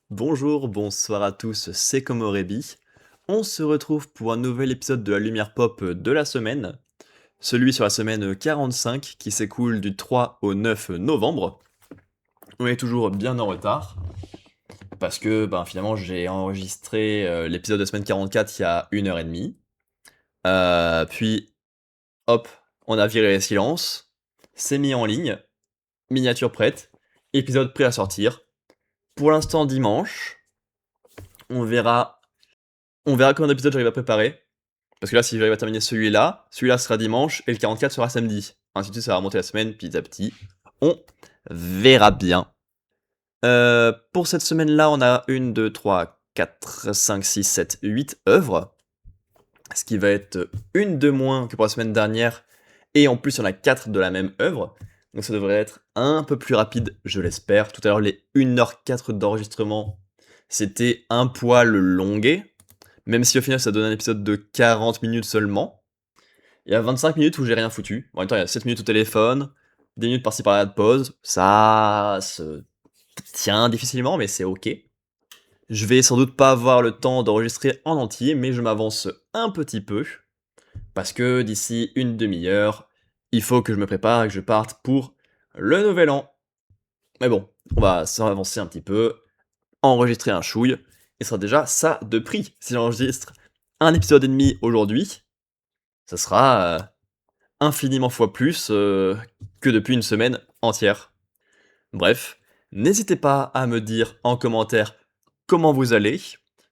Bonjour, bonsoir à tous, c'est Komorebi. On se retrouve pour un nouvel épisode de la Lumière Pop de la semaine, celui sur la semaine 45 qui s'écoule du 3 au 9 novembre. On est toujours bien en retard parce que finalement j'ai enregistré l'épisode de semaine 44 il y a 1h30. Puis hop, on a viré les silences, c'est mis en ligne, miniature prête, épisode prêt à sortir. Pour l'instant dimanche, on verra combien d'épisodes j'arrive à préparer. Parce que là, si j'arrive à terminer celui-là sera dimanche et le 44 sera samedi. Ainsi de suite, ça va remonter la semaine petit à petit. On verra bien. Pour cette semaine-là, on a 1, 2, 3, 4, 5, 6, 7, 8 œuvres. Ce qui va être une de moins que pour la semaine dernière. Et en plus, on a 4 de la même œuvre. Donc ça devrait être un peu plus rapide, je l'espère. Tout à l'heure, les 1h04 d'enregistrement, c'était un poil longué. Même si au final, ça donne un épisode de 40 minutes seulement. Il y a 25 minutes où j'ai rien foutu. En même temps, il y a 7 minutes au téléphone, 10 minutes par-ci par-là de pause. Ça se tient difficilement, mais c'est ok. Je vais sans doute pas avoir le temps d'enregistrer en entier, mais je m'avance un petit peu. Parce que d'ici une demi-heure, il faut que je me prépare et que je parte pour le nouvel an. Mais bon, on va s'avancer un petit peu, enregistrer un chouille, et ce sera déjà ça de prix. Si j'enregistre un épisode et demi aujourd'hui, ça sera infiniment fois plus que depuis une semaine entière. Bref, n'hésitez pas à me dire en commentaire comment vous allez,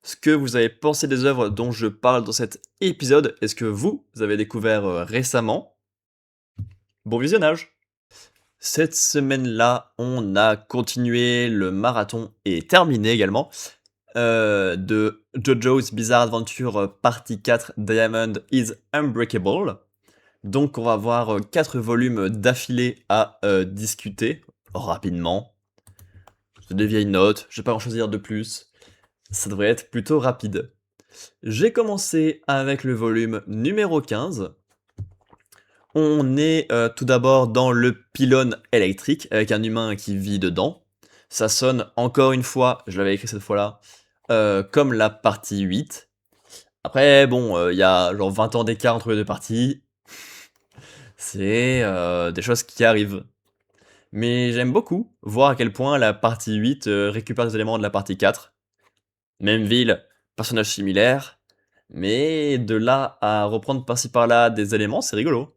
ce que vous avez pensé des œuvres dont je parle dans cet épisode, est-ce que vous avez découvert récemment. Bon visionnage. Cette semaine-là, on a continué le marathon et terminé également de JoJo's Bizarre Adventure Partie 4 Diamond is Unbreakable. Donc on va avoir 4 volumes d'affilée à discuter rapidement. C'est des vieilles notes, je vais pas en choisir de plus. Ça devrait être plutôt rapide. J'ai commencé avec le volume numéro 15. On est tout d'abord dans le pylône électrique avec un humain qui vit dedans. Ça sonne encore une fois, je l'avais écrit cette fois-là, comme la partie 8. Après, bon, il y a genre 20 ans d'écart entre les deux parties. C'est des choses qui arrivent. Mais j'aime beaucoup voir à quel point la partie 8 récupère des éléments de la partie 4. Même ville, personnage similaire, mais de là à reprendre par-ci par-là des éléments, c'est rigolo.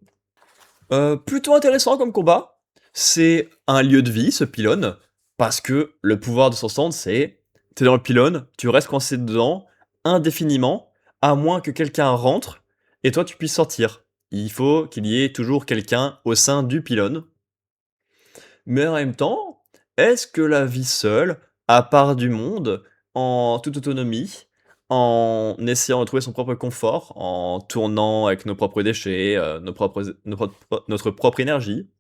Plutôt intéressant comme combat. C'est un lieu de vie, ce pylône, parce que le pouvoir de son stand, c'est t'es dans le pylône, tu restes coincé dedans indéfiniment, à moins que quelqu'un rentre et toi tu puisses sortir. Il faut qu'il y ait toujours quelqu'un au sein du pylône. Mais en même temps, est-ce que la vie seule, à part du monde, en toute autonomie, en essayant de trouver son propre confort, en tournant avec nos propres déchets, notre propre énergie,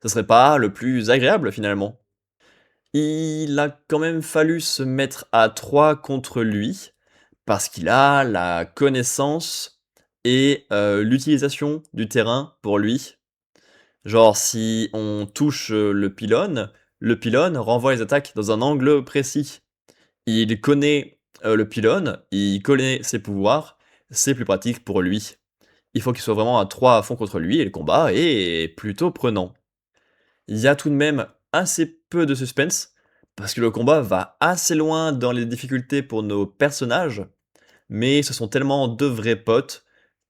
ça serait pas le plus agréable finalement? Il a quand même fallu se mettre à 3 contre lui, parce qu'il a la connaissance et l'utilisation du terrain pour lui. Genre, si on touche le pylône renvoie les attaques dans un angle précis. Il connaît le pylône, il connaît ses pouvoirs, c'est plus pratique pour lui. Il faut qu'il soit vraiment à 3 à fond contre lui et le combat est plutôt prenant. Il y a tout de même assez peu de suspense, parce que le combat va assez loin dans les difficultés pour nos personnages, mais ce sont tellement de vrais potes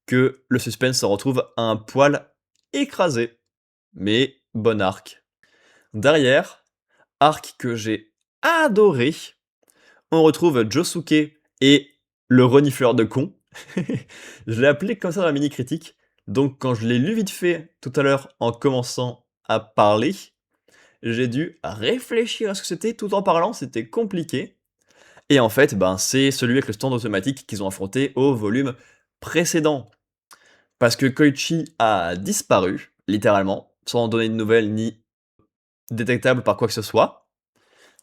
que le suspense se retrouve un poil écrasé. Mais bon arc. Derrière, arc que j'ai adoré, on retrouve Josuke et le renifleur de con. Je l'ai appelé comme ça dans la mini-critique. Donc quand je l'ai lu vite fait tout à l'heure en commençant à parler, j'ai dû réfléchir à ce que c'était tout en parlant, c'était compliqué. Et en fait, c'est celui avec le stand automatique qu'ils ont affronté au volume précédent. Parce que Koichi a disparu, littéralement, sans donner de nouvelles ni détectable par quoi que ce soit.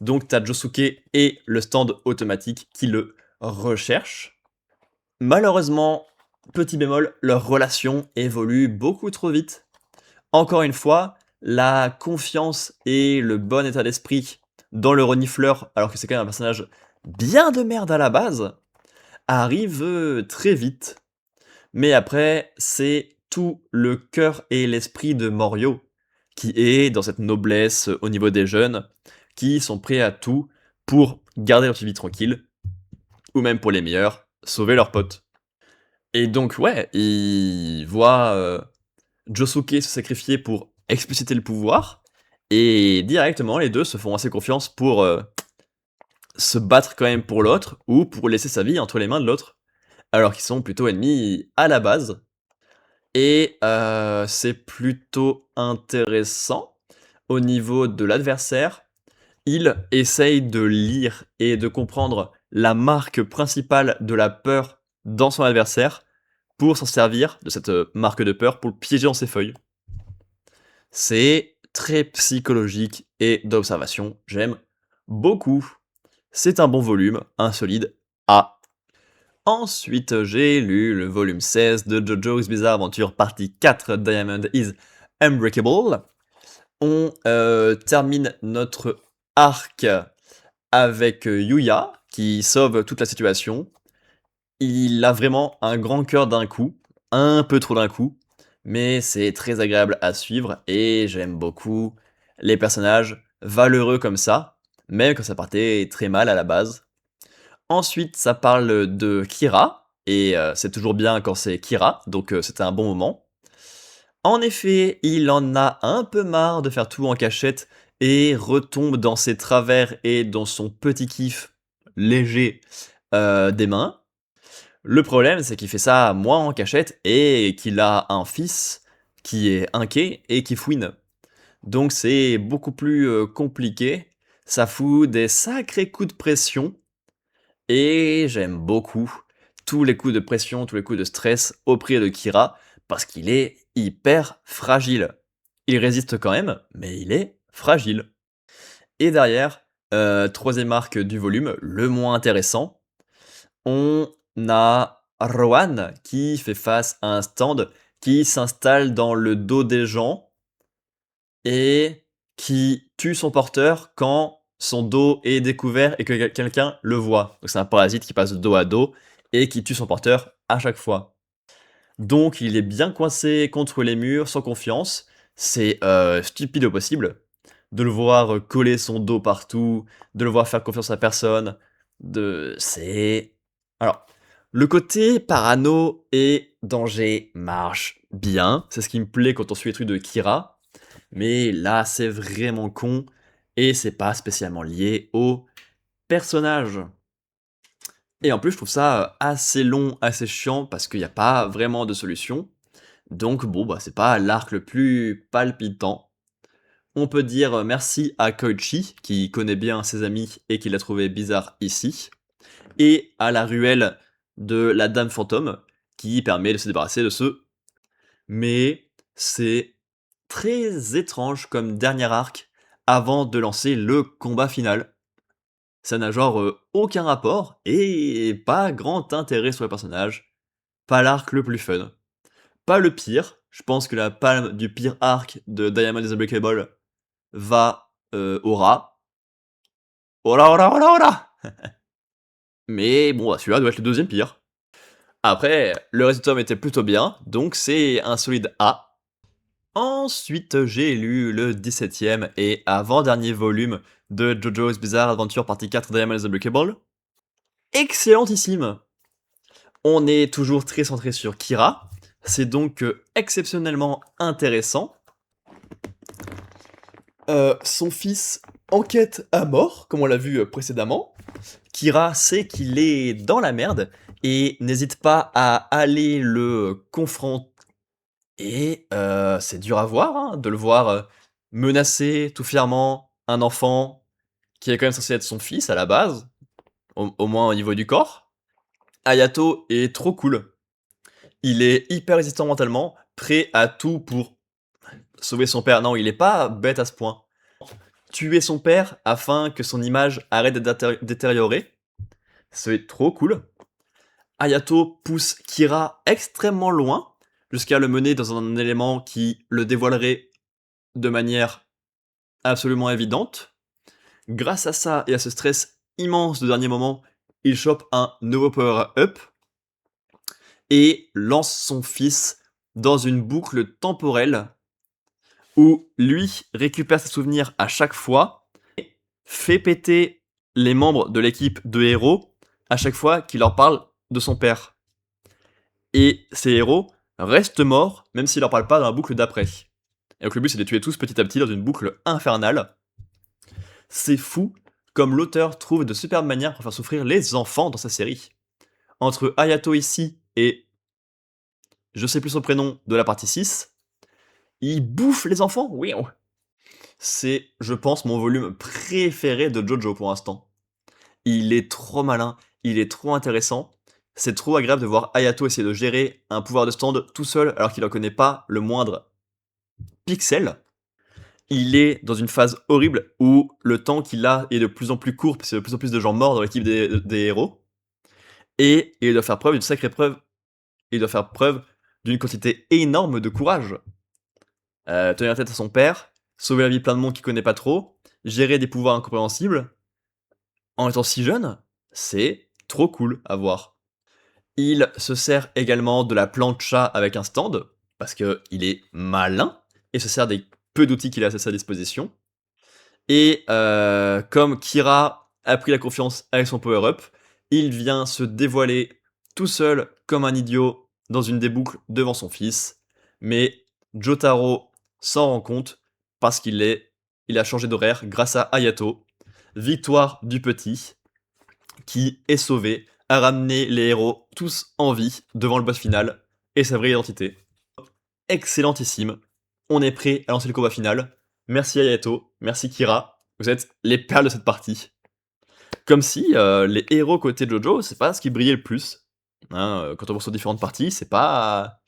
Donc t'as Josuke et le stand automatique qui le recherchent. Malheureusement, petit bémol, leur relation évolue beaucoup trop vite. Encore une fois, la confiance et le bon état d'esprit dans le renifleur, alors que c'est quand même un personnage bien de merde à la base, arrive, très vite. Mais après, c'est tout le cœur et l'esprit de Morio qui est dans cette noblesse au niveau des jeunes, qui sont prêts à tout pour garder leur petite vie tranquille, ou même pour les meilleurs, sauver leurs potes. Et donc ouais, il voit, Josuke se sacrifier pour expliciter le pouvoir, et directement les deux se font assez confiance pour, se battre quand même pour l'autre, ou pour laisser sa vie entre les mains de l'autre, alors qu'ils sont plutôt ennemis à la base. Et c'est plutôt intéressant au niveau de l'adversaire. Il essaye de lire et de comprendre la marque principale de la peur dans son adversaire pour s'en servir de cette marque de peur pour le piéger dans ses feuilles. C'est très psychologique et d'observation. J'aime beaucoup. C'est un bon volume, un solide A. Ensuite, j'ai lu le volume 16 de JoJo's Bizarre Adventure partie 4 Diamond is Unbreakable. On termine notre arc avec Yuya qui sauve toute la situation. Il a vraiment un grand cœur d'un coup, un peu trop d'un coup, mais c'est très agréable à suivre et j'aime beaucoup les personnages valeureux comme ça, même quand ça partait très mal à la base. Ensuite, ça parle de Kira, et c'est toujours bien quand c'est Kira, donc c'était un bon moment. En effet, il en a un peu marre de faire tout en cachette et retombe dans ses travers et dans son petit kiff léger des mains. Le problème, c'est qu'il fait ça moins en cachette et qu'il a un fils qui est inquiet et qui fouine. Donc c'est beaucoup plus compliqué. Ça fout des sacrés coups de pression et j'aime beaucoup tous les coups de pression, tous les coups de stress auprès de Kira, parce qu'il est hyper fragile. Il résiste quand même, mais il est fragile. Et derrière, troisième arc du volume, le moins intéressant, on a Rohan qui fait face à un stand qui s'installe dans le dos des gens et qui tue son porteur quand son dos est découvert et que quelqu'un le voit. Donc c'est un parasite qui passe de dos à dos et qui tue son porteur à chaque fois. Donc il est bien coincé contre les murs, sans confiance. C'est stupide au possible de le voir coller son dos partout, de le voir faire confiance à personne. C'est... Alors, le côté parano et danger marche bien. C'est ce qui me plaît quand on suit les trucs de Kira. Mais là, c'est vraiment con et c'est pas spécialement lié au personnage. Et en plus, je trouve ça assez long, assez chiant parce qu'il n'y a pas vraiment de solution. Donc bon, bah c'est pas l'arc le plus palpitant. On peut dire merci à Koichi, qui connaît bien ses amis et qui l'a trouvé bizarre ici. Et à la ruelle de la Dame Fantôme, qui permet de se débarrasser de ce. Mais c'est très étrange comme dernier arc avant de lancer le combat final. Ça n'a genre aucun rapport et pas grand intérêt sur le personnage. Pas l'arc le plus fun. Pas le pire. Je pense que la palme du pire arc de Diamond is Unbreakable va au rat. Ora ora ora ora. Mais bon, bah, celui-là doit être le deuxième pire. Après, le reste du tome était plutôt bien, donc c'est un solide A. Ensuite, j'ai lu le 17e et avant-dernier volume de JoJo's Bizarre Adventure partie 4 Diamond is Unbreakable. Excellentissime. On est toujours très centré sur Kira. C'est donc exceptionnellement intéressant. Son fils enquête à mort, comme on l'a vu précédemment. Kira sait qu'il est dans la merde et n'hésite pas à aller le confronter. Et c'est dur à voir, hein, de le voir menacer tout fièrement un enfant qui est quand même censé être son fils à la base, au moins au niveau du corps. Hayato est trop cool. Il est hyper résistant mentalement, prêt à tout pour sauver son père. Non, il est pas bête à ce point. Tuer son père afin que son image arrête d'être détériorée, c'est trop cool. Hayato pousse Kira extrêmement loin, jusqu'à le mener dans un élément qui le dévoilerait de manière absolument évidente. Grâce à ça et à ce stress immense de dernier moment, il chope un nouveau power-up et lance son fils dans une boucle temporelle où lui récupère ses souvenirs à chaque fois, fait péter les membres de l'équipe de héros à chaque fois qu'il leur parle de son père. Et ces héros restent morts, même s'il leur parle pas dans la boucle d'après. Et donc le but c'est de les tuer tous petit à petit dans une boucle infernale. C'est fou comme l'auteur trouve de superbes manières pour faire souffrir les enfants dans sa série. Entre Hayato ici et je sais plus son prénom de la partie 6, il bouffe les enfants. Oui. C'est, je pense, mon volume préféré de Jojo pour l'instant. Il est trop malin, il est trop intéressant. C'est trop agréable de voir Hayato essayer de gérer un pouvoir de stand tout seul alors qu'il n'en connaît pas le moindre pixel. Il est dans une phase horrible où le temps qu'il a est de plus en plus court parce qu'il y a de plus en plus de gens morts dans l'équipe des héros. Et il doit faire preuve d'une sacrée preuve. Il doit faire preuve d'une quantité énorme de courage. Tenir la tête à son père, sauver la vie de plein de monde qu'il connaît pas trop, gérer des pouvoirs incompréhensibles, en étant si jeune, c'est trop cool à voir. Il se sert également de la plancha avec un stand, parce qu'il est malin, et se sert des peu d'outils qu'il a à sa disposition. Et comme Kira a pris la confiance avec son power-up, il vient se dévoiler tout seul comme un idiot dans une des boucles devant son fils. Mais Jotaro s'en rend compte parce il a changé d'horaire grâce à Hayato. Victoire du petit qui est sauvé, a ramené les héros tous en vie devant le boss final et sa vraie identité. Excellentissime. On est prêt à lancer le combat final. Merci Hayato, merci Kira. Vous êtes les perles de cette partie. Comme si les héros côté Jojo, c'est pas ce qui brillait le plus. Quand on voit sur différentes parties, c'est pas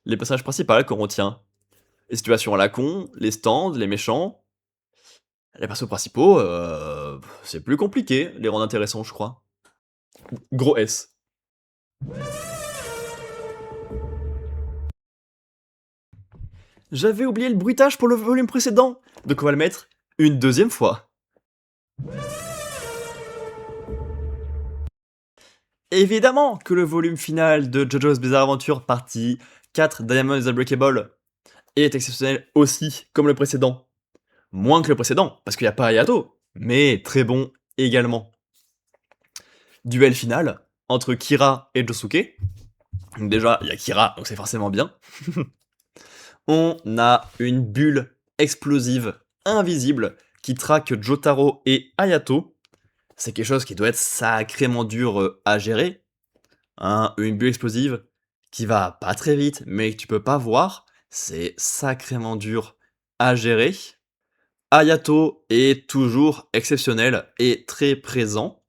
les personnages principaux qu'on retient. Les situations à la con, les stands, les méchants. Les persos principaux, c'est plus compliqué, les rendre intéressants, je crois. Gros S. J'avais oublié le bruitage pour le volume précédent, donc on va le mettre une deuxième fois. Évidemment que le volume final de JoJo's Bizarre Adventure partie 4 Diamond is Unbreakable est exceptionnel aussi, comme le précédent. Moins que le précédent, parce qu'il n'y a pas Hayato, mais très bon également. Duel final entre Kira et Josuke. Donc déjà, il y a Kira, donc c'est forcément bien. On a une bulle explosive invisible qui traque Jotaro et Hayato. C'est quelque chose qui doit être sacrément dur à gérer. Une bulle explosive qui va pas très vite, mais que tu peux pas voir, c'est sacrément dur à gérer. Hayato est toujours exceptionnel et très présent.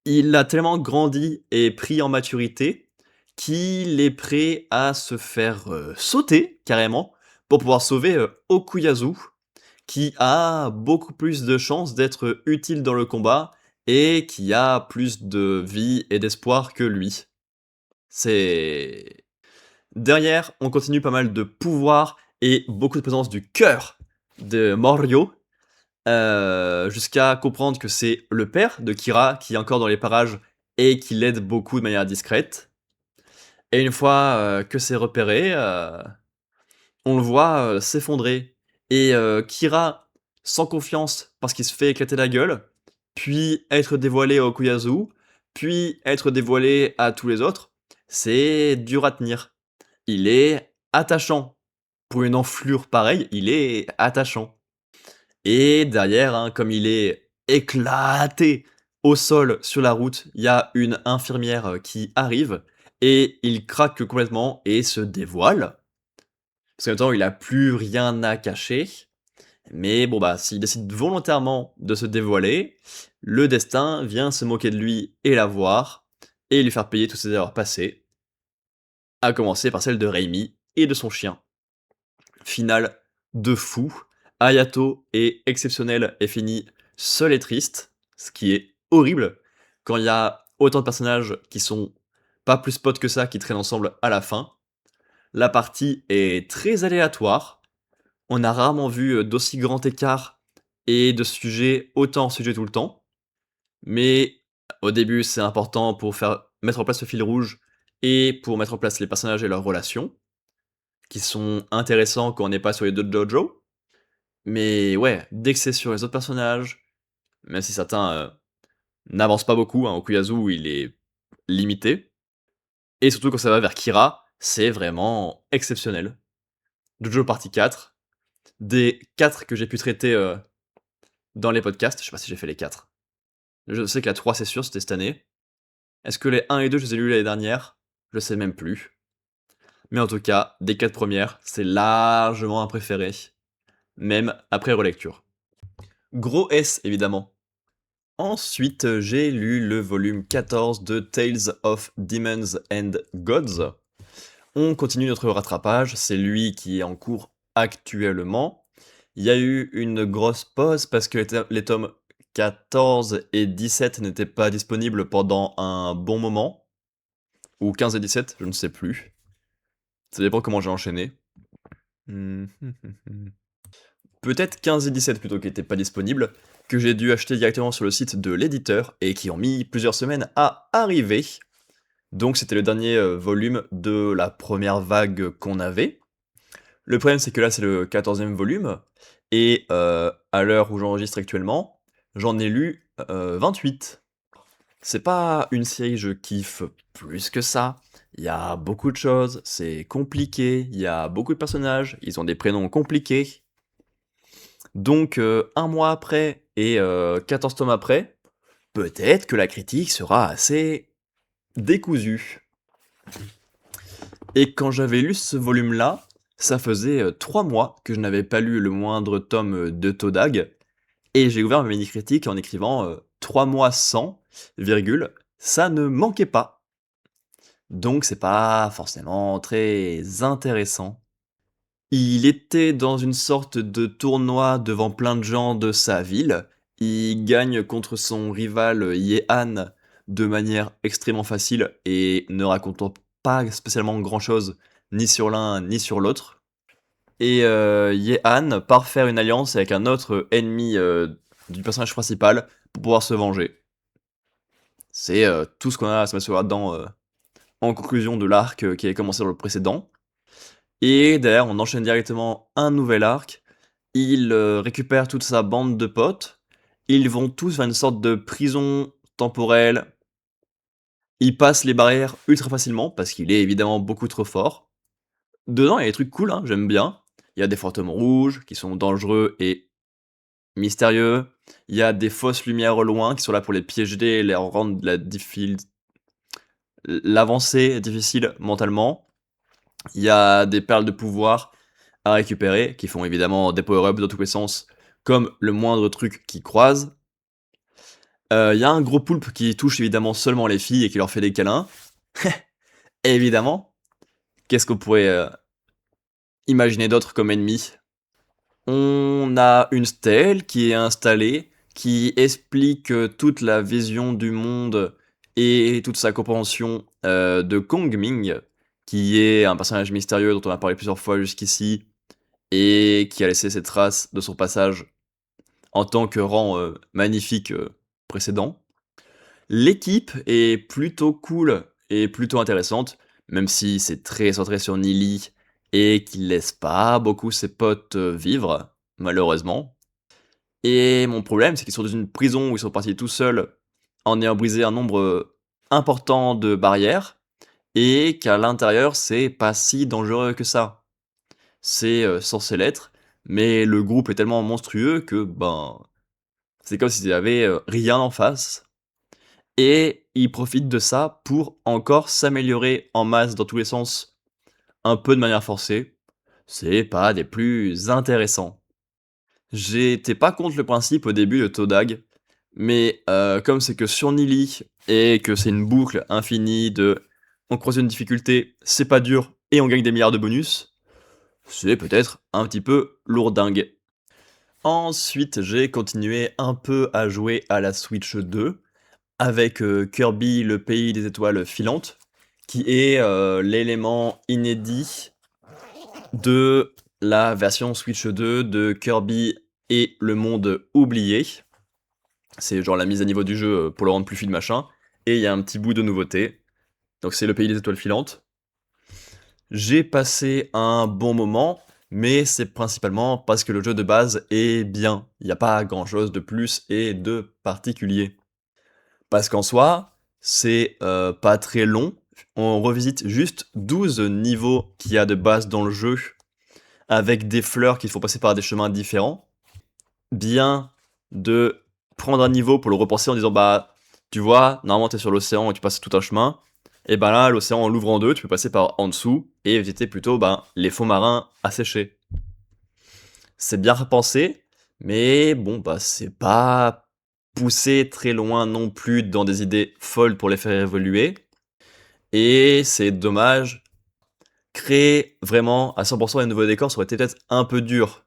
Il a tellement grandi et pris en maturité qu'il est prêt à se faire sauter carrément pour pouvoir sauver Okuyasu, qui a beaucoup plus de chances d'être utile dans le combat et qui a plus de vie et d'espoir que lui. C'est... Derrière, on continue pas mal de pouvoir et beaucoup de présence du cœur de Morio, jusqu'à comprendre que c'est le père de Kira qui est encore dans les parages et qui l'aide beaucoup de manière discrète. Et une fois que c'est repéré, on le voit s'effondrer. Et Kira, sans confiance parce qu'il se fait éclater la gueule, puis être dévoilé à Okuyasu, puis être dévoilé à tous les autres, c'est dur à tenir. Il est attachant. Pour une enflure pareille, il est attachant. Et derrière, comme il est éclaté au sol sur la route, il y a une infirmière qui arrive et il craque complètement et se dévoile. Parce qu'en même temps, il a plus rien à cacher. Mais bon, bah, s'il décide volontairement de se dévoiler, le destin vient se moquer de lui et l'avoir, et lui faire payer toutes ses erreurs passées, à commencer par celle de Reimi et de son chien. Finale de fou. Hayato est exceptionnel et finit seul et triste, ce qui est horrible quand il y a autant de personnages qui sont pas plus potes que ça qui traînent ensemble à la fin. La partie est très aléatoire. On a rarement vu d'aussi grand écart et de sujets autant sujet tout le temps. Mais au début, c'est important pour faire mettre en place le fil rouge et pour mettre en place les personnages et leurs relations, qui sont intéressants quand on n'est pas sur les 2 JoJo. Mais ouais, dès que c'est sur les autres personnages, même si certains, n'avancent pas beaucoup, hein, Okuyazu, il est limité et surtout quand ça va vers Kira, c'est vraiment exceptionnel. JoJo Partie 4, des 4 que j'ai pu traiter, dans les podcasts, je sais pas si j'ai fait les 4. Je sais que la 3 c'est sûr, c'était cette année. Est-ce que les 1 et 2 je les ai lus l'année dernière? Je sais même plus. Mais en tout cas, des 4 premières, c'est largement un préféré, même après relecture. Gros S évidemment. Ensuite, j'ai lu le volume 14 de Tales of Demons and Gods. On continue notre rattrapage, c'est lui qui est en cours actuellement. Il y a eu une grosse pause parce que les tomes 14 et 17 n'étaient pas disponibles pendant un bon moment. Ou 15 et 17, je ne sais plus. Ça dépend comment j'ai enchaîné. Hmm. Peut-être 15 et 17 plutôt qui n'étaient pas disponibles, que j'ai dû acheter directement sur le site de l'éditeur et qui ont mis plusieurs semaines à arriver. Donc c'était le dernier volume de la première vague qu'on avait. Le problème c'est que là c'est le 14e volume, et à l'heure où j'enregistre actuellement, j'en ai lu 28. C'est pas une série que je kiffe plus que ça. Il y a beaucoup de choses, c'est compliqué, il y a beaucoup de personnages, ils ont des prénoms compliqués. Donc un mois après et 14 tomes après, peut-être que la critique sera assez décousue. Et quand j'avais lu ce volume-là, ça faisait 3 mois que je n'avais pas lu le moindre tome de Todag, et j'ai ouvert ma mini-critique en écrivant 3 mois sans, virgule, ça ne manquait pas. Donc c'est pas forcément très intéressant. Il était dans une sorte de tournoi devant plein de gens de sa ville. Il gagne contre son rival Yehan de manière extrêmement facile et ne racontant pas spécialement grand chose ni sur l'un ni sur l'autre. Et Yehan part faire une alliance avec un autre ennemi du personnage principal pour pouvoir se venger. C'est tout ce qu'on a à se mettre sur là-dedans en conclusion de l'arc qui avait commencé dans le précédent. Et derrière, on enchaîne directement un nouvel arc. Il récupère toute sa bande de potes. Ils vont tous vers une sorte de prison temporelle. Il passe les barrières ultra facilement parce qu'il est évidemment beaucoup trop fort. Dedans, il y a des trucs cool, hein, j'aime bien. Il y a des fantômes rouges qui sont dangereux et mystérieux. Il y a des fausses lumières au loin qui sont là pour les piéger et les rendre l'avancée difficile mentalement. Il y a des perles de pouvoir à récupérer, qui font évidemment des power-ups dans tous les sens, comme le moindre truc qui croise. Il y a un gros poulpe qui touche évidemment seulement les filles et qui leur fait des câlins. Évidemment. Qu'est-ce qu'on pourrait imaginer d'autre comme ennemi? On a une stèle qui est installée, qui explique toute la vision du monde et toute sa compréhension de Kong Ming, qui est un personnage mystérieux dont on a parlé plusieurs fois jusqu'ici, et qui a laissé ses traces de son passage en tant que rang magnifique précédent. L'équipe est plutôt cool et plutôt intéressante, même si c'est très centré sur Nili et qu'il laisse pas beaucoup ses potes vivre, malheureusement. Et mon problème, c'est qu'ils sont dans une prison où ils sont partis tout seuls en ayant brisé un nombre important de barrières, et qu'à l'intérieur, c'est pas si dangereux que ça. C'est censé l'être, mais le groupe est tellement monstrueux que, ben, c'est comme s'il y avait rien en face. Et ils profitent de ça pour encore s'améliorer en masse dans tous les sens, un peu de manière forcée. C'est pas des plus intéressants. J'étais pas contre le principe au début de Todag, mais comme c'est que sur Nili et que c'est une boucle infinie de on croise une difficulté, c'est pas dur et on gagne des milliards de bonus, c'est peut-être un petit peu lourdingue. Ensuite, j'ai continué un peu à jouer à la Switch 2 avec Kirby le pays des étoiles filantes, qui est l'élément inédit de la version Switch 2 de Kirby et le monde oublié. C'est genre la mise à niveau du jeu pour le rendre plus fluide, machin. Et il y a un petit bout de nouveauté. Donc c'est le pays des étoiles filantes. J'ai passé un bon moment, mais c'est principalement parce que le jeu de base est bien. Il n'y a pas grand chose de plus et de particulier. Parce qu'en soi, c'est pas très long. On revisite juste 12 niveaux qu'il y a de base dans le jeu, avec des fleurs qu'il faut passer par des chemins différents. Bien de prendre un niveau pour le repenser en disant bah tu vois, normalement t'es sur l'océan et tu passes tout un chemin, et ben là l'océan on l'ouvre en deux, tu peux passer par en dessous et éviter plutôt les fonds marins asséchés. C'est bien repensé, mais bon bah c'est pas poussé très loin non plus dans des idées folles pour les faire évoluer, et c'est dommage. Créer vraiment à 100% les nouveaux décors, ça aurait été peut-être un peu dur.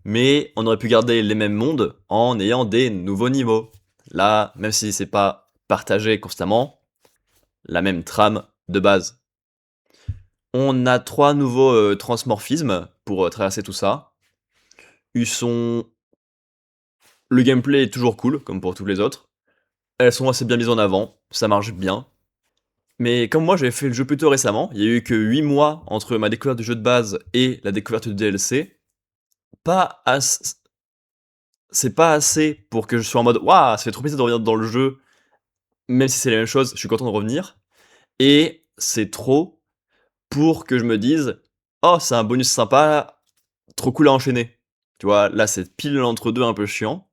Mais on aurait pu garder les mêmes mondes en ayant des nouveaux niveaux. Là, même si c'est pas partagé constamment, la même trame de base. On a 3 nouveaux transmorphismes pour traverser tout ça. Ils sont... Le gameplay est toujours cool, comme pour tous les autres. Elles sont assez bien mises en avant, ça marche bien. Mais comme moi j'avais fait le jeu plutôt récemment, il y a eu que 8 mois entre ma découverte du jeu de base et la découverte du DLC. Pas assez... C'est pas assez pour que je sois en mode waouh, ça fait trop plaisir de revenir dans le jeu, même si c'est la même chose, je suis content de revenir. Et c'est trop pour que je me dise oh, c'est un bonus sympa, trop cool à enchaîner. Tu vois, là c'est pile l'entre-deux un peu chiant.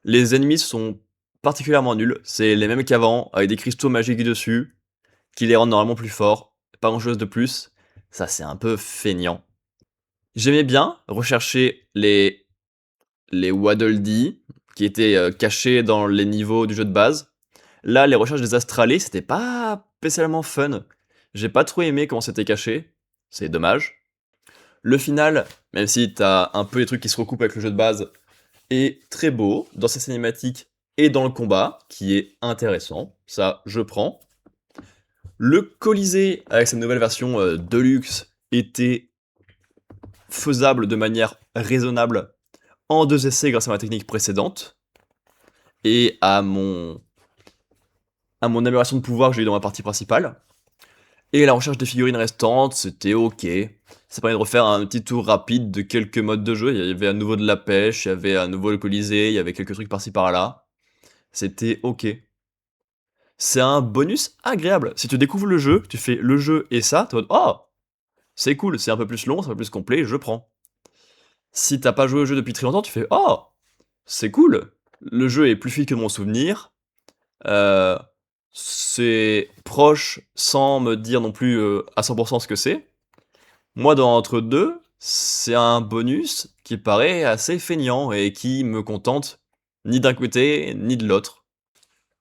Les ennemis sont particulièrement nuls, c'est les mêmes qu'avant, avec des cristaux magiques dessus, qui les rendent normalement plus forts, pas grand chose de plus. Ça c'est un peu feignant. J'aimais bien rechercher les Waddle Dee, qui étaient cachés dans les niveaux du jeu de base. Là, les recherches des astralés, c'était pas spécialement fun. J'ai pas trop aimé comment c'était caché. C'est dommage. Le final, même si t'as un peu les trucs qui se recoupent avec le jeu de base, est très beau dans ses cinématiques et dans le combat, qui est intéressant. Ça, je prends. Le Colisée, avec cette nouvelle version Deluxe, était faisable de manière raisonnable en 2 essais grâce à ma technique précédente et à mon amélioration de pouvoir que j'ai eu dans ma partie principale. Et la recherche des figurines restantes, c'était ok. Ça permet de refaire un petit tour rapide de quelques modes de jeu. Il y avait à nouveau de la pêche, il y avait à nouveau le Colisée, il y avait quelques trucs par-ci par-là. C'était ok. C'est un bonus agréable. Si tu découvres le jeu, tu fais le jeu et ça, t'es en mode oh, c'est cool, c'est un peu plus long, c'est un peu plus complet, je prends. Si t'as pas joué au jeu depuis très longtemps, tu fais oh, c'est cool, le jeu est plus fluide que mon souvenir. Euh, c'est proche sans me dire non plus à 100% ce que c'est. Moi, dans Entre deux, c'est un bonus qui paraît assez feignant et qui me contente ni d'un côté ni de l'autre.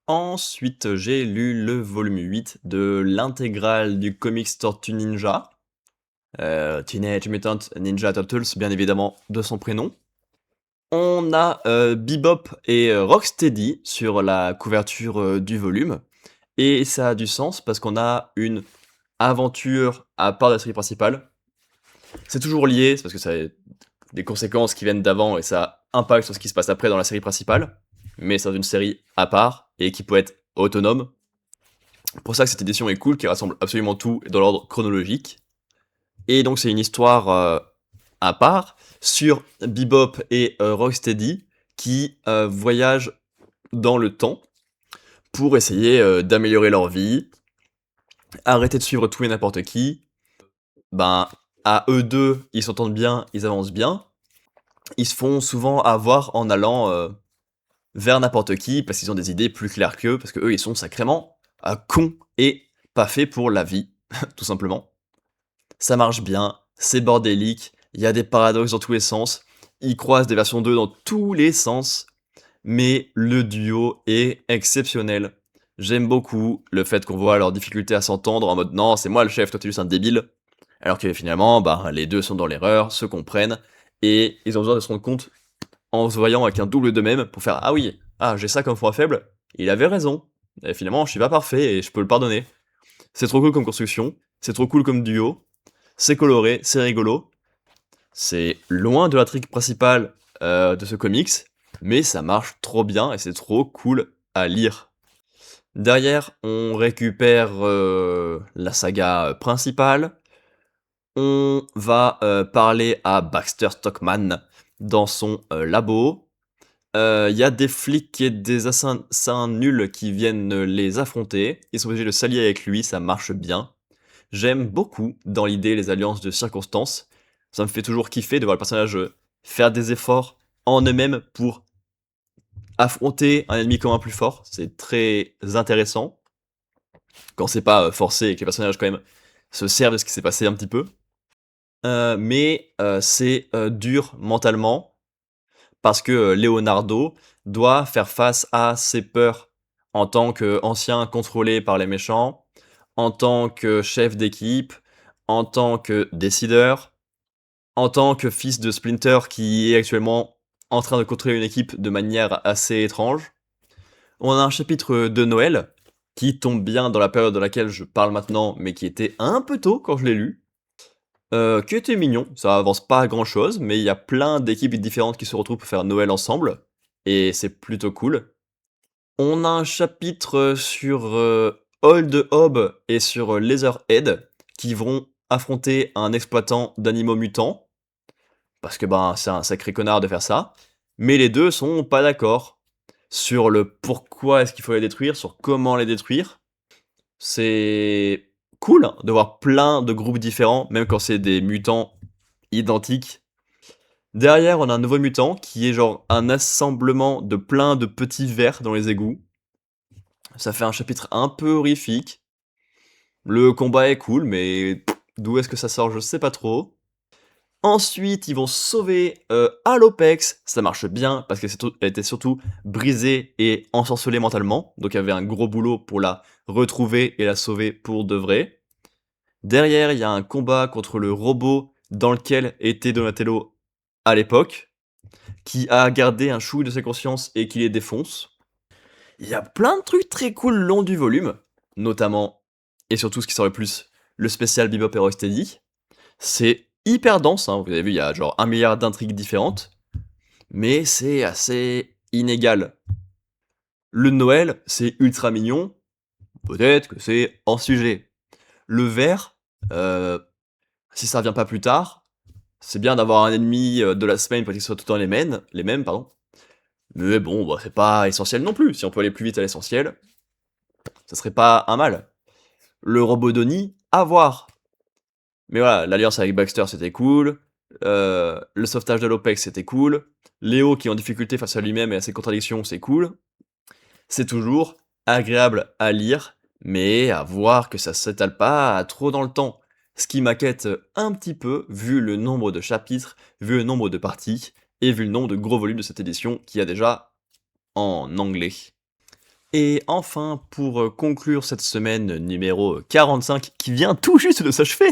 Ensuite, j'ai lu le volume 8 de l'intégrale du comics Tortue Ninja. Teenage Mutant Ninja Turtles, bien évidemment, de son prénom. On a Bebop et Rocksteady sur la couverture du volume. Et ça a du sens parce qu'on a une aventure à part de la série principale. C'est toujours lié, c'est parce que ça a des conséquences qui viennent d'avant et ça impacte sur ce qui se passe après dans la série principale. Mais c'est une série à part et qui peut être autonome. Pour ça que cette édition est cool, qui rassemble absolument tout dans l'ordre chronologique. Et donc c'est une histoire à part sur Bebop et Rocksteady qui voyagent dans le temps pour essayer d'améliorer leur vie, arrêter de suivre tout et n'importe qui. Ben, à eux deux, ils s'entendent bien, ils avancent bien. Ils se font souvent avoir en allant vers n'importe qui parce qu'ils ont des idées plus claires qu'eux, parce que eux ils sont sacrément cons et pas faits pour la vie, tout simplement. Ça marche bien, c'est bordélique, il y a des paradoxes dans tous les sens, ils croisent des versions 2 dans tous les sens, mais le duo est exceptionnel. J'aime beaucoup le fait qu'on voit leur difficulté à s'entendre en mode non, c'est moi le chef, toi t'es juste un débile. Alors que finalement, bah, les deux sont dans l'erreur, se comprennent, et ils ont besoin de se rendre compte en se voyant avec un double d'eux-mêmes pour faire ah oui, ah j'ai ça comme point faible, il avait raison. Et finalement, je suis pas parfait et je peux le pardonner. C'est trop cool comme construction, c'est trop cool comme duo, c'est coloré, c'est rigolo. C'est loin de la trick principale de ce comics, mais ça marche trop bien et c'est trop cool à lire. Derrière, on récupère, la saga, principale. On va, parler à Baxter Stockman dans son, labo. Il y a des flics et des assassins nuls qui viennent, les affronter. Ils sont obligés de s'allier avec lui, ça marche bien. J'aime beaucoup dans l'idée les alliances de circonstances. Ça me fait toujours kiffer de voir le personnage, faire des efforts en eux-mêmes pour affronter un ennemi commun plus fort. C'est très intéressant quand c'est pas, forcé et que les personnages quand même se servent de ce qui s'est passé un petit peu. Mais c'est, dur mentalement parce que, Leonardo doit faire face à ses peurs en tant qu'ancien contrôlé par les méchants, en tant que chef d'équipe, en tant que décideur, en tant que fils de Splinter qui est actuellement en train de contrôler une équipe de manière assez étrange. On a un chapitre de Noël qui tombe bien dans la période dans laquelle je parle maintenant, mais qui était un peu tôt quand je l'ai lu. Qui était mignon, ça avance pas à grand chose, mais il y a plein d'équipes différentes qui se retrouvent pour faire Noël ensemble, et c'est plutôt cool. On a un chapitre sur Old Hob et sur Leatherhead qui vont affronter un exploitant d'animaux mutants, parce que ben c'est un sacré connard de faire ça, mais les deux sont pas d'accord sur le pourquoi est-ce qu'il faut les détruire, sur comment les détruire. C'est cool hein, de voir plein de groupes différents, même quand c'est des mutants identiques. Derrière, on a un nouveau mutant qui est genre un assemblement de plein de petits vers dans les égouts. Ça fait un chapitre un peu horrifique. Le combat est cool, mais d'où est-ce que ça sort, je sais pas trop. Ensuite, ils vont sauver Alopex. Ça marche bien parce qu'elle était surtout brisée et ensorcelée mentalement. Donc il y avait un gros boulot pour la retrouver et la sauver pour de vrai. Derrière, il y a un combat contre le robot dans lequel était Donatello à l'époque, qui a gardé un chouille de sa conscience et qui les défonce. Il y a plein de trucs très cool le long du volume, notamment, et surtout ce qui sort le plus, le spécial Bebop et Rocksteady. C'est hyper dense, hein, vous avez vu, il y a genre 1 milliard d'intrigues différentes, mais c'est assez inégal. Le Noël, c'est ultra mignon, peut-être que c'est hors sujet. Le vert, euh, si ça revient pas plus tard, c'est bien d'avoir un ennemi de la semaine pour qu'ils soient tout le temps les mêmes, pardon. Mais bon, bah, c'est pas essentiel non plus. Si on peut aller plus vite à l'essentiel, ça serait pas un mal. Le robot Donnie, à voir. Mais voilà, l'alliance avec Baxter, c'était cool. Le sauvetage de l'OPEX, c'était cool. Léo qui est en difficulté face à lui-même et à ses contradictions, c'est cool. C'est toujours agréable à lire, mais à voir que ça s'étale pas trop dans le temps. Ce qui m'inquiète un petit peu, vu le nombre de chapitres, vu le nombre de parties, et vu le nombre de gros volumes de cette édition qui a déjà en anglais. Et enfin, pour conclure cette semaine numéro 45, qui vient tout juste de s'achever,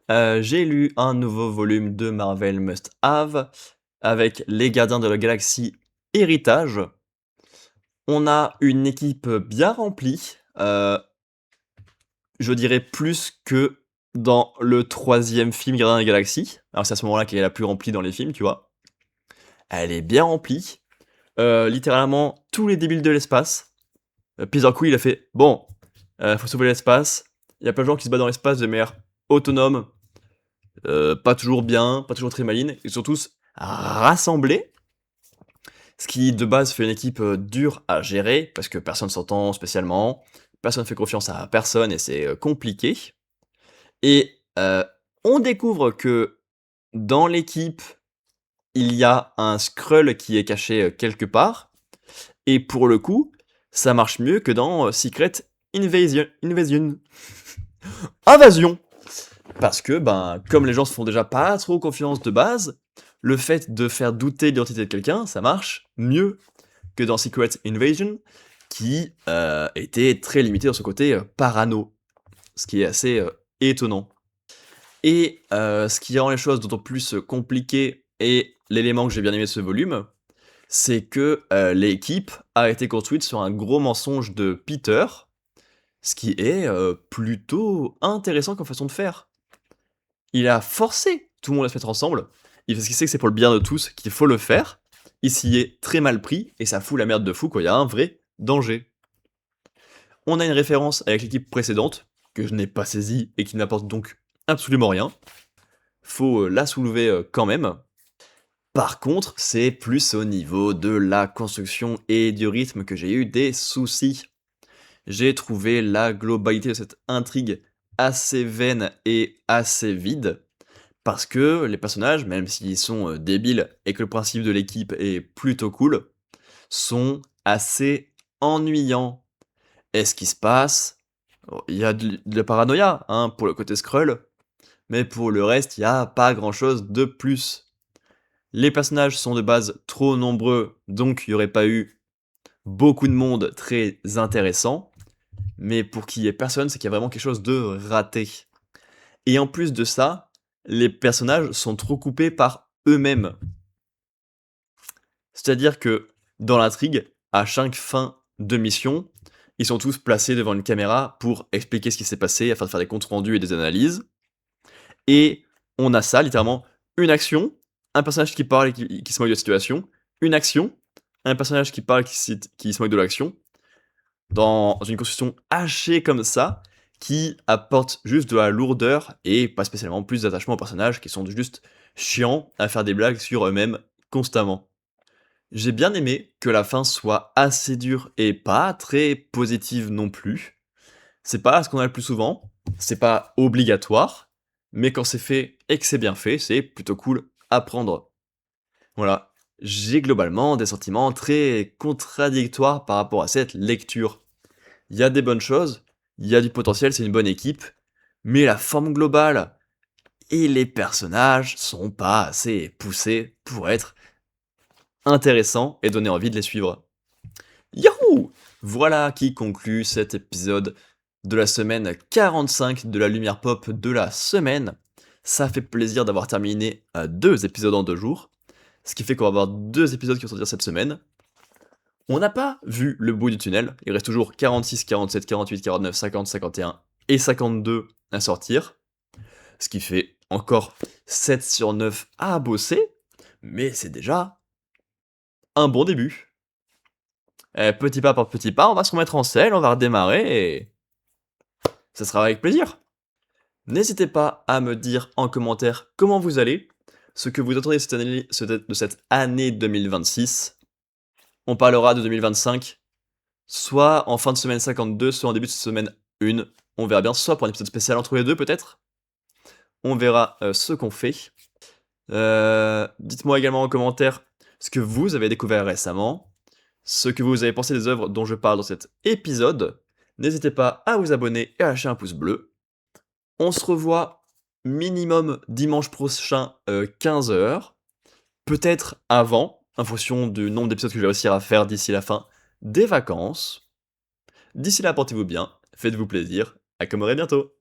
j'ai lu un nouveau volume de Marvel Must Have, avec Les Gardiens de la Galaxie Héritage. On a une équipe bien remplie, je dirais plus que dans le troisième film Gardiens de la Galaxie. Alors c'est à ce moment-là qu'elle est la plus remplie dans les films, tu vois. Elle est bien remplie. Littéralement, tous les débiles de l'espace. Peter Quill, il a fait bon, faut sauver l'espace. Il y a plein de gens qui se battent dans l'espace de manière autonome, pas toujours bien, pas toujours très maligne. Ils sont tous rassemblés. Ce qui de base fait une équipe dure à gérer parce que personne s'entend spécialement, personne ne fait confiance à personne et c'est compliqué. Et on découvre que dans l'équipe, il y a un Skrull qui est caché quelque part. Et pour le coup, ça marche mieux que dans Secret Invasion. Invasion. Parce que, ben, comme les gens se font déjà pas trop confiance de base, le fait de faire douter l'identité de quelqu'un, ça marche mieux que dans Secret Invasion, qui était très limité dans son côté parano. Ce qui est assez étonnant. Et ce qui rend les choses d'autant plus compliquées, et l'élément que j'ai bien aimé de ce volume, c'est que l'équipe a été construite sur un gros mensonge de Peter, ce qui est plutôt intéressant comme façon de faire. Il a forcé tout le monde à se mettre ensemble, parce qu'il sait que c'est pour le bien de tous qu'il faut le faire, Il s'y est très mal pris et ça fout la merde de fou quand il y a un vrai danger. On a une référence avec l'équipe précédente, que je n'ai pas saisie et qui n'apporte donc absolument rien. Faut la soulever quand même. Par contre, c'est plus au niveau de la construction et du rythme que j'ai eu des soucis. J'ai trouvé la globalité de cette intrigue assez vaine et assez vide, parce que les personnages, même s'ils sont débiles et que le principe de l'équipe est plutôt cool, sont assez ennuyants. Et ce qui se passe, il y a de la paranoïa hein, pour le côté Skrull, mais pour le reste, il n'y a pas grand-chose de plus. Les personnages sont de base trop nombreux, donc il n'y aurait pas eu beaucoup de monde très intéressant, mais pour qu'il y ait personne, c'est qu'il y a vraiment quelque chose de raté. Et en plus de ça, les personnages sont trop coupés par eux-mêmes. C'est-à-dire que dans l'intrigue, à chaque fin de mission, ils sont tous placés devant une caméra pour expliquer ce qui s'est passé afin de faire des comptes rendus et des analyses. Et on a ça, littéralement, une action, un personnage qui parle et qui se moque de la situation, une action, un personnage qui parle et qui se moque de l'action, dans une construction hachée comme ça, qui apporte juste de la lourdeur et pas spécialement plus d'attachement aux personnages qui sont juste chiants à faire des blagues sur eux-mêmes constamment. J'ai bien aimé que la fin soit assez dure et pas très positive non plus. C'est pas ce qu'on a le plus souvent, c'est pas obligatoire, mais quand c'est fait et que c'est bien fait, c'est plutôt cool à prendre. Voilà, j'ai globalement des sentiments très contradictoires par rapport à cette lecture. Il y a des bonnes choses, il y a du potentiel, c'est une bonne équipe, mais la forme globale et les personnages sont pas assez poussés pour être intéressants et donner envie de les suivre. Yahoo! Voilà qui conclut cet épisode de la semaine 45 de la lumière pop de la semaine. Ça fait plaisir d'avoir terminé 2 épisodes en 2 jours, ce qui fait qu'on va avoir 2 épisodes qui vont sortir cette semaine. On n'a pas vu le bout du tunnel, il reste toujours 46, 47, 48, 49, 50, 51 et 52 à sortir, ce qui fait encore 7 sur 9 à bosser, mais c'est déjà un bon début. Petit pas par petit pas, on va se remettre en selle, on va redémarrer et ça sera avec plaisir. N'hésitez pas à me dire en commentaire comment vous allez, ce que vous attendez de cette année 2026. On parlera de 2025, soit en fin de semaine 52, soit en début de semaine 1. On verra bien, soit pour un épisode spécial entre les deux peut-être. On verra ce qu'on fait. Dites-moi également en commentaire ce que vous avez découvert récemment, ce que vous avez pensé des œuvres dont je parle dans cet épisode. N'hésitez pas à vous abonner et à lâcher un pouce bleu. On se revoit minimum dimanche prochain 15h, peut-être avant, en fonction du nombre d'épisodes que je vais réussir à faire d'ici la fin des vacances. D'ici là, portez-vous bien, faites-vous plaisir, à comme bientôt.